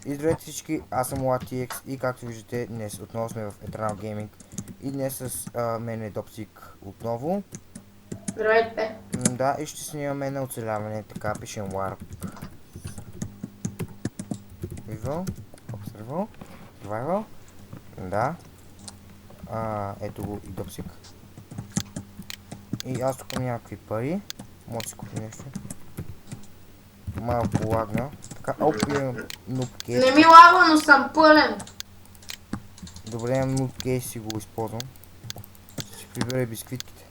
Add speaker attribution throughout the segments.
Speaker 1: И здравейте всички, аз съм LATX и както виждате днес отново сме в Eternal Gaming и днес с мен е Допсик отново.
Speaker 2: Здравейте.
Speaker 1: Да, и ще снимаме на оцеляване, така пишем Warp. Survival, Survival, Survival, да. Ето го и Допсик. И аз тук имам някакви пари, може да си купим нещо. Малко лагна, така, опием нубкейс.
Speaker 2: Не ми лава, но съм пълен.
Speaker 1: Добре, нубкейс си го използвам. Ще си прибера бисквитките.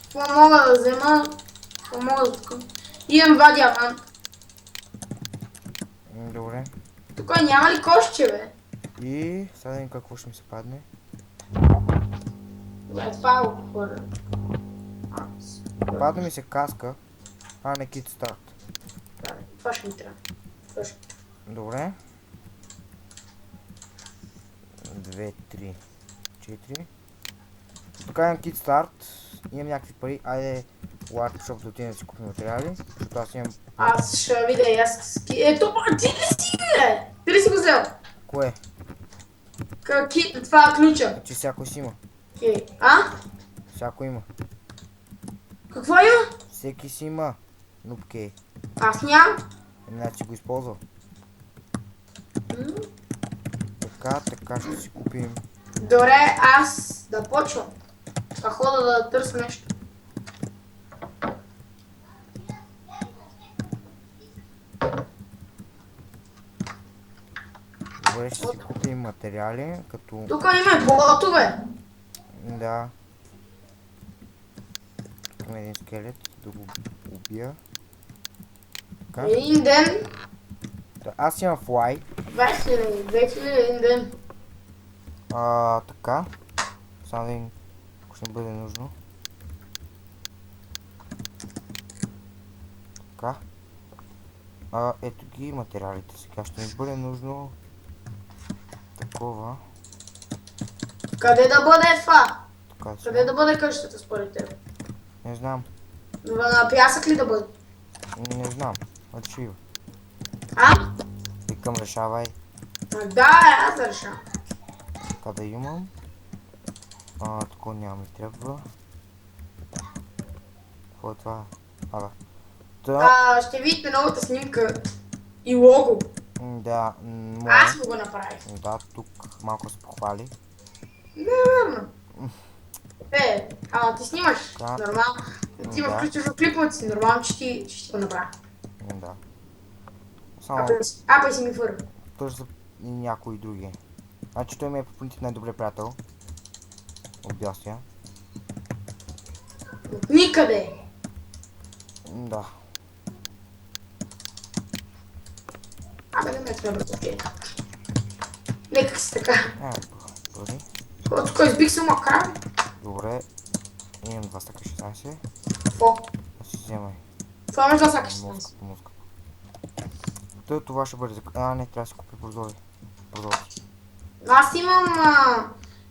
Speaker 2: Това мога да взема. Това мога да тук. Имам два диамант.
Speaker 1: Добре.
Speaker 2: Тук няма ли кошче, бе?
Speaker 1: И сега да видим какво ще ми се падне.
Speaker 2: Добре, това го хвърля.
Speaker 1: Падна ми се каска. Не кит старт.
Speaker 2: Това ще ми трябва. Това ще...
Speaker 1: Добре. 2, 3, 4. Тук имам кит старт. Имам някакви пари. Айде Warp Shop да отидем да си купим материали. Защото аз имам...
Speaker 2: Аз ще видя и аз ски... Ето, ти ли си, бе? Ти ли си го взел?
Speaker 1: Кое?
Speaker 2: Това е ключа.
Speaker 1: Че всяко си има.
Speaker 2: Окей.
Speaker 1: Всяко има.
Speaker 2: Какво има?
Speaker 1: Всеки си има. Нубкей.
Speaker 2: Аз нямам.
Speaker 1: Значи го използвал. Така ще си купим.
Speaker 2: Добре, аз да почвам. А хода да търся нещо.
Speaker 1: Добре, ще си купим материали, като...
Speaker 2: Тук има ботове.
Speaker 1: Да. Тук има един скелет, да го убия. Така.
Speaker 2: Един ден.
Speaker 1: Да, аз имам флай.
Speaker 2: 2000 един ден.
Speaker 1: Така. Само един, ако ще ми бъде нужно. Така. Ето ги материалите. Сега ще ми бъде нужно такова.
Speaker 2: Къде да бъде това?
Speaker 1: Така
Speaker 2: Къде да бъде къщата според теб?
Speaker 1: Не знам.
Speaker 2: На пясък ли да бъде?
Speaker 1: Не знам. Отшива. Викам, решавай.
Speaker 2: Да, аз да решавам.
Speaker 1: Така да имам. Такова няма ми трябва. Какво е това?
Speaker 2: Ще видите новата снимка и лого.
Speaker 1: Да,
Speaker 2: Аз му го направих.
Speaker 1: Да, тук малко се похвали.
Speaker 2: Не е верно. Ти снимаш нормално. Ти ме включваш в клиповете си, нормално, че ти го направя.
Speaker 1: Да. Само...
Speaker 2: Апай си ми фърва.
Speaker 1: Тъж за някои други. Значи той ми е по принцип най-добре приятел. От бястия.
Speaker 2: Никъде.
Speaker 1: Да.
Speaker 2: Не ме трябва да окей. Нека си така.
Speaker 1: Бъди.
Speaker 2: Тук избих само край.
Speaker 1: Добре. Имам 2 стъка 16.
Speaker 2: Какво?
Speaker 1: Да си вземай.
Speaker 2: Това може да стака 16.
Speaker 1: Това ще бъде за... не, трябва да си купи прозори.
Speaker 2: Аз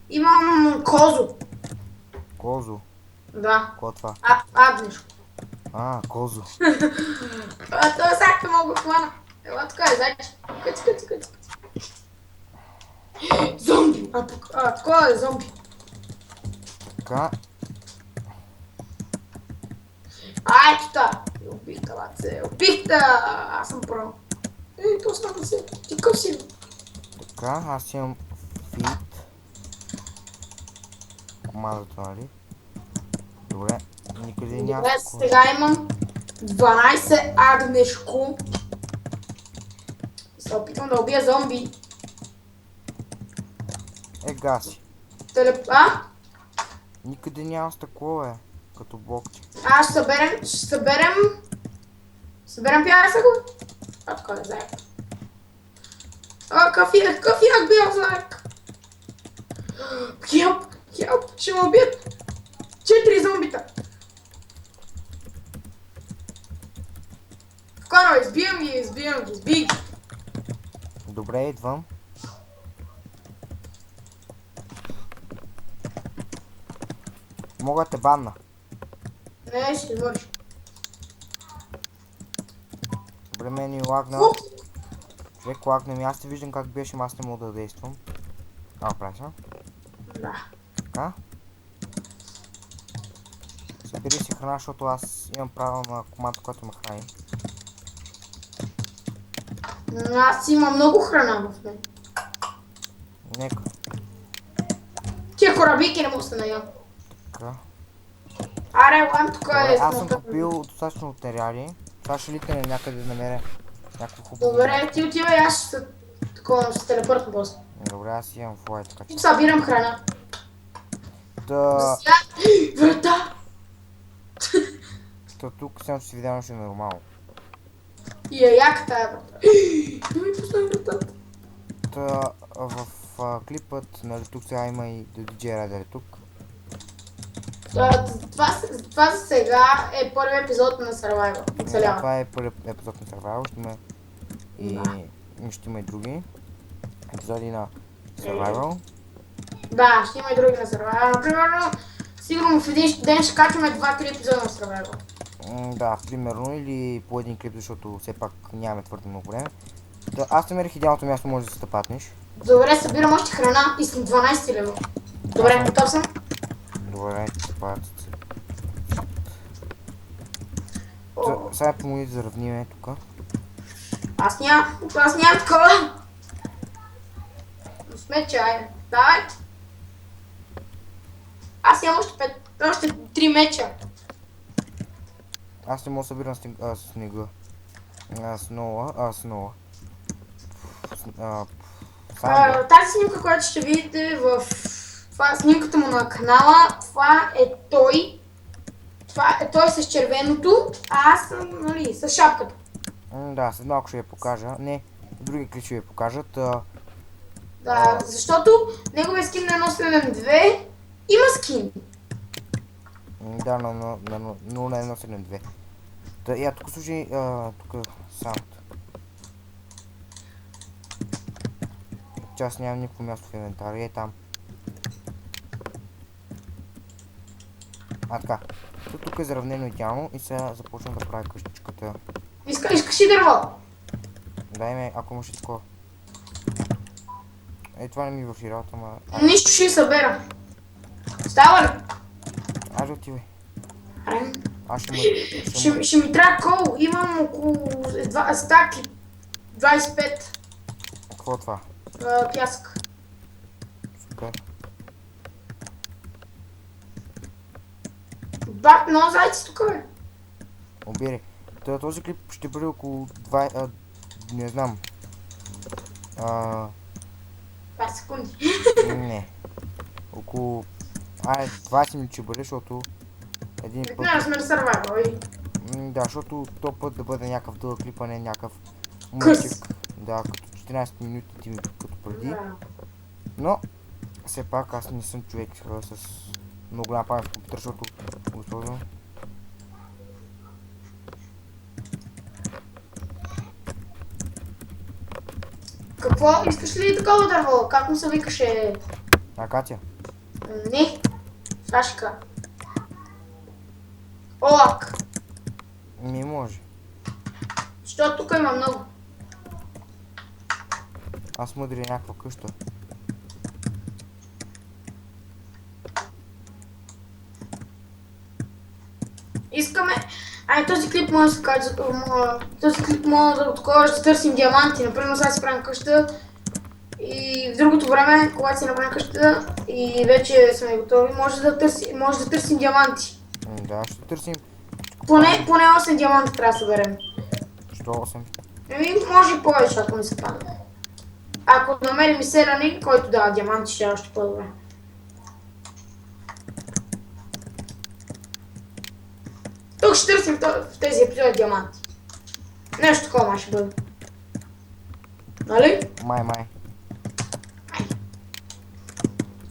Speaker 2: имам козо.
Speaker 1: Козо?
Speaker 2: Да.
Speaker 1: Какво е това?
Speaker 2: Агнешко.
Speaker 1: Козо.
Speaker 2: Това всяка мога да хвана. Ела така е, зайче. Къти. Зомби! Такова е зомби.
Speaker 1: Така.
Speaker 2: Ето та! Убихта, баце. Убихта! Аз съм право. То стана се. Ти къв си?
Speaker 1: Така, аз имам фит. Командата, нали? Добре. Никъде няма.
Speaker 2: Добре, сега имам 12 агнешко. Се опитвам да убия зомби.
Speaker 1: Гаси. Никъде няма стъкло, като блокче.
Speaker 2: Ще съберем пясък. Така е, заек. Какъв як бил заек. Хелп, ще ме убият. 4 зомбита. Вкарвай, избивам ги.
Speaker 1: Добре, идвам. Мога да те банна.
Speaker 2: Не, ще върши.
Speaker 1: При мен и лагна.
Speaker 2: Какво?
Speaker 1: Човек лагна ми. Аз те виждам как беше, но аз не мога да действам. Прави са.
Speaker 2: Да.
Speaker 1: Така. Събери си храна, защото аз имам право на команда, която ме храни.
Speaker 2: Аз имам много храна в мен.
Speaker 1: Нека.
Speaker 2: Тия корабики не мога да се наям.
Speaker 1: Така.
Speaker 2: Аре, лам, тук
Speaker 1: Добре,
Speaker 2: е
Speaker 1: аз съм
Speaker 2: смотано.
Speaker 1: купил достатъчно материали. Сега ще литаме някъде да намеря някакво хубаво.
Speaker 2: Добре, ти отивай, аз ще такова с телепортно после.
Speaker 1: Добре, аз имам флай, така че.
Speaker 2: Тук събирам храна.
Speaker 1: Та,
Speaker 2: Сега... Врата!
Speaker 1: тук съм си видял нещо нормално.
Speaker 2: И е яка тая врата. Да ми пусна вратата.
Speaker 1: Та, в клипът, нали, тук сега има и DJ Rider тук.
Speaker 2: Това за сега е първи епизод на Survival. Оцелява.
Speaker 1: Това е първи епизод на Survival, ще има и други епизоди на Survival.
Speaker 2: Да, ще има и други на Survival. Например, сигурно в един ден ще качваме 2-3 епизода на Survival.
Speaker 1: Да, примерно, или по един клип, защото все пак нямаме твърде много време. Да, аз намерих идеалното място, може да се стъпатнеш.
Speaker 2: Добре, събирам още храна и съм 12 лева. Добре, готов съм.
Speaker 1: Добре, стъпат.
Speaker 2: О,
Speaker 1: Сега помоли да заравниме тук.
Speaker 2: аз нямам такова. Смече, айде. Давай. Аз имам още 3 меча.
Speaker 1: Аз не мога да събирам снега. Снола. Санда.
Speaker 2: Тази снимка, която ще видите в снимката му на канала, това е той. Това е той с червеното, а аз съм, нали, с шапката.
Speaker 1: Да, след малко ще я покажа. Не, други клип ще я покажат.
Speaker 2: Да, защото неговия скин на 172 има скин.
Speaker 1: Да, на 0172. Та, я тук слушай, тук саунд. Че аз нямам никакво място в инвентара, е там. Така. Тук е заравнено идеално и сега започвам да правя къщичката.
Speaker 2: Искаш ли дърво?
Speaker 1: Дай ме, ако имаш и такова. Това не ми върши работа, ма...
Speaker 2: Нищо ще събера. Става ли?
Speaker 1: Айде отивай. Аз
Speaker 2: Ще ми трябва кол. Имам около 2 стаки. 25
Speaker 1: Какво е това?
Speaker 2: пясък.
Speaker 1: Супер.
Speaker 2: Бак, много зайци тук, бе.
Speaker 1: Обири. Този клип ще бъде около 2... не знам.
Speaker 2: 5 секунди.
Speaker 1: Не. Около... 20 минути ще бъде, защото... един път...
Speaker 2: Не, сме на Survival.
Speaker 1: Да, защото то път да бъде някакъв дълъг клип, а не някакъв...
Speaker 2: Къс.
Speaker 1: мультик. Да, като 14 минути ти като преди.
Speaker 2: Да.
Speaker 1: Но... все пак аз не съм човек с много голяма памет в компютър, защото го използвам.
Speaker 2: Какво? Искаш ли такова дърво? Как му се викаше?
Speaker 1: Катя?
Speaker 2: Не. Сашка. Олак.
Speaker 1: Не може.
Speaker 2: Защото тук има много.
Speaker 1: Аз мъдря някаква къща.
Speaker 2: Искаме... този клип може да се каже... този клип може да отковаш да търсим диаманти. Например, сега си правим къща. И в другото време, когато си направим къща и вече сме готови, може да търсим диаманти.
Speaker 1: Да, ще търсим.
Speaker 2: Поне 8 диаманта трябва да съберем.
Speaker 1: Що 8?
Speaker 2: Може и повече, ако не се падне. Ако намерим и селянин, който дава диаманти, ще е още по-добре. Тук ще търсим в тези епизоди диаманти. Нещо такова ще бъде. Нали?
Speaker 1: Май.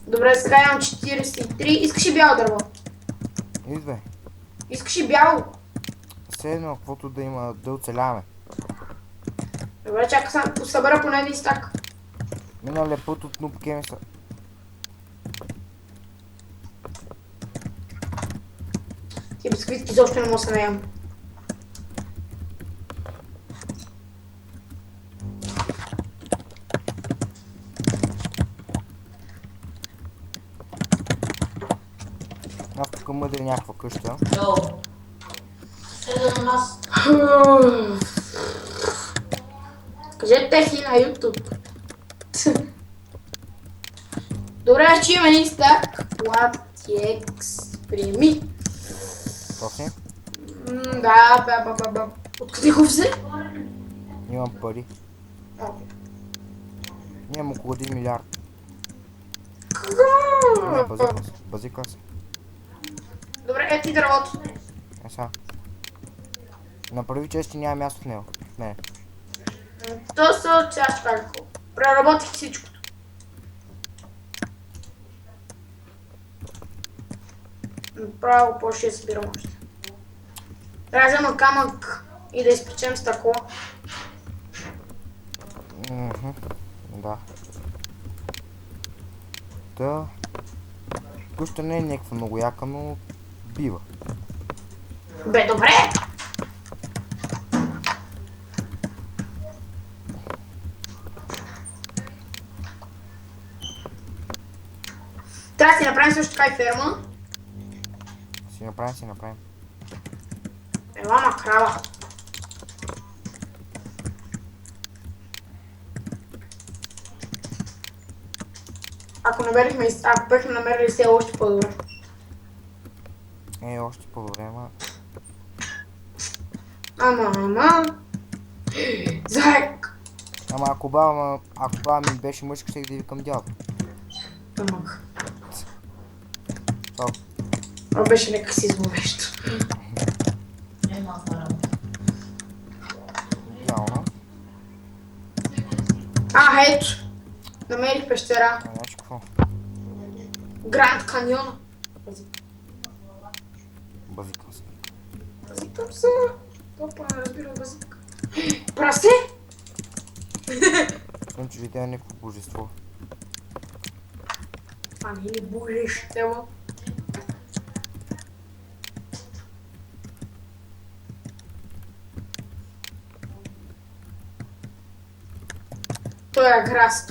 Speaker 2: Добре, сега имам 43. Искаш ли бяло дърво?
Speaker 1: Идвай.
Speaker 2: Искаш ли бяло?
Speaker 1: Все едно, каквото да има, да оцеляваме.
Speaker 2: Добре, чакай сега, събера поне един стак.
Speaker 1: Миналия път от Noob Games.
Speaker 2: Ти бисквитки изобщо не мога да се наям.
Speaker 1: мъдри някаква къща.
Speaker 3: Йоу. Седа на нас.
Speaker 2: Кажете техи на YouTube. Добре, че има един стак. Latx прими.
Speaker 1: Точно.
Speaker 2: Да. Откъде го взе?
Speaker 1: Имам пари. Имам около 1 милиард. Не, базикам се. Базикам се.
Speaker 2: Добре, е ти дървото.
Speaker 1: Е сега. Направи чести няма място в него. В мене.
Speaker 2: То са част калко. Преработих всичкото. Направо по-ще събирам още. Трябва да взема камък и да изпечем стъкло.
Speaker 1: Да. Та... Къща не е някаква много яка, но бива.
Speaker 2: Бе, добре! Трябва да си направим също така и ферма.
Speaker 1: Си направим.
Speaker 2: Ела ма крава. Ако бехме намерили се още по-добре.
Speaker 1: Още по-добре, ама...
Speaker 2: Ама... Заек!
Speaker 1: Ама ако баба ми беше мъжка, ще да викам дядо.
Speaker 2: Тамък.
Speaker 1: Това
Speaker 2: Това беше нека си зловещо.
Speaker 3: Няма работа.
Speaker 1: идеално.
Speaker 2: Ето! Намерих пещера.
Speaker 1: Значи какво?
Speaker 2: Гранд каньон.
Speaker 1: Базикам се.
Speaker 2: Базикам се. Топа, не разбира базик. Прасе!
Speaker 1: Съм, че видя някакво божество.
Speaker 2: Това не е ли божещево? Той е грас.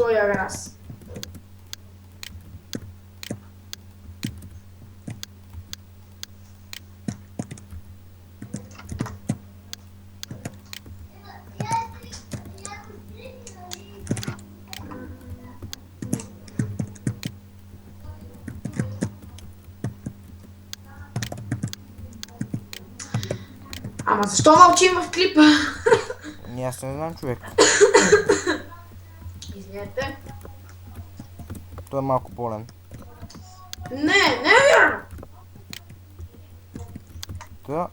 Speaker 2: Ама защо мълчим в клипа?
Speaker 1: Аз не знам, човек.
Speaker 2: Извинете.
Speaker 1: Той е малко болен.
Speaker 2: Не е вярно!
Speaker 1: Та,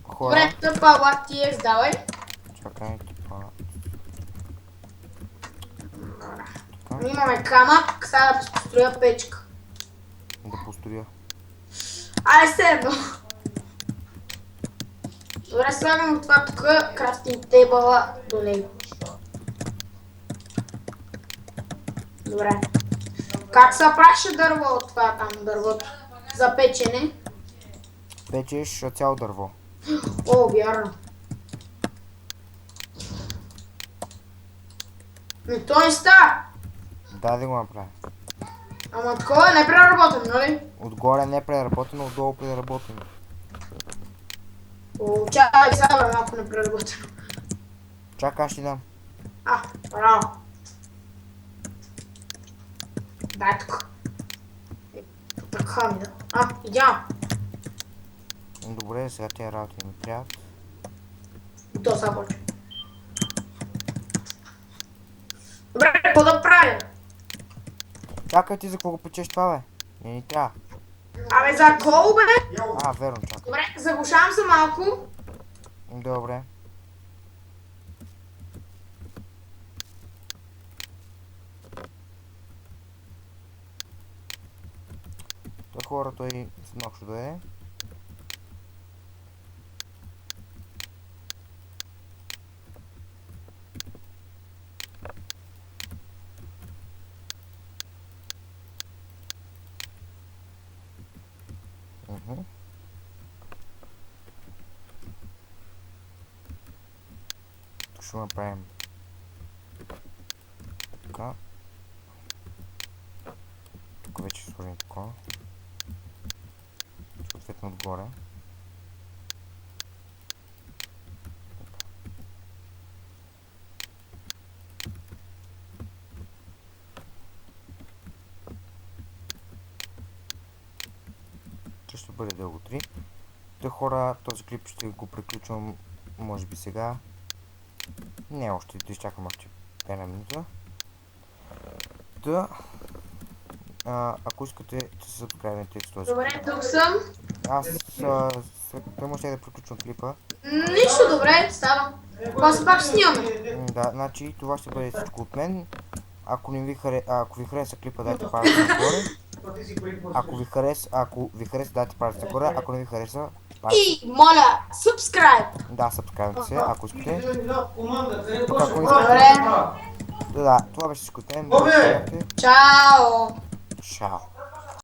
Speaker 1: хора...
Speaker 2: Добре, тъпа LATX, давай.
Speaker 1: Чакай, тъпа...
Speaker 2: Имаме камък, сега да построя печка.
Speaker 1: Да построя.
Speaker 2: Айде седно. Добре, слагам това тук, крафтинг тейбъла до него. Добре. Как се праша дърво от това там дървото? За печене?
Speaker 1: Печеш цяло дърво.
Speaker 2: О, вярно. Не, то не става.
Speaker 1: Да го направя.
Speaker 2: Ама такова не е преработено, нали?
Speaker 1: Отгоре не е преработено, отдолу преработено.
Speaker 2: О, чакай, сега бе, малко не преработено.
Speaker 1: Чакай, аз ще дам.
Speaker 2: Браво. Дай тук. Така ми да. Идеално.
Speaker 1: Добре, сега тези работи ми трябват.
Speaker 2: И то сега почва. Добре, какво да правим?
Speaker 1: Чакай ти за какво го печеш това, бе? Не ни трябва.
Speaker 2: Абе, за кол, бе?
Speaker 1: Верно, чакай.
Speaker 2: Добре, заглушавам се малко.
Speaker 1: Добре. Той хора, той след малко ще дойде. Тук ще направим така. Тук вече сложим такова. Ще съответно отгоре. Това ще бъде дълго 3. Та хора, този клип ще го приключвам може би сега. Не още, да изчакам още една минута. Да. Ако искате да се сабскрайбнете с този
Speaker 2: Добре,
Speaker 1: клип.
Speaker 2: тук съм.
Speaker 1: Аз може да приключвам клипа.
Speaker 2: Нищо, добре, става. После пак ще снимаме.
Speaker 1: Да, значи това ще бъде всичко от мен. Ако ви хареса клипа, дайте палец нагоре. Ако ви хареса, дайте палец нагоре. Ако не ви хареса, палец.
Speaker 2: И моля, субскрайб.
Speaker 1: Да, сабскрайбнете се, ако искате. Тук, ако
Speaker 2: Добре.
Speaker 1: искате. Да, това беше всичко от мен.
Speaker 2: Чао.
Speaker 1: Чао.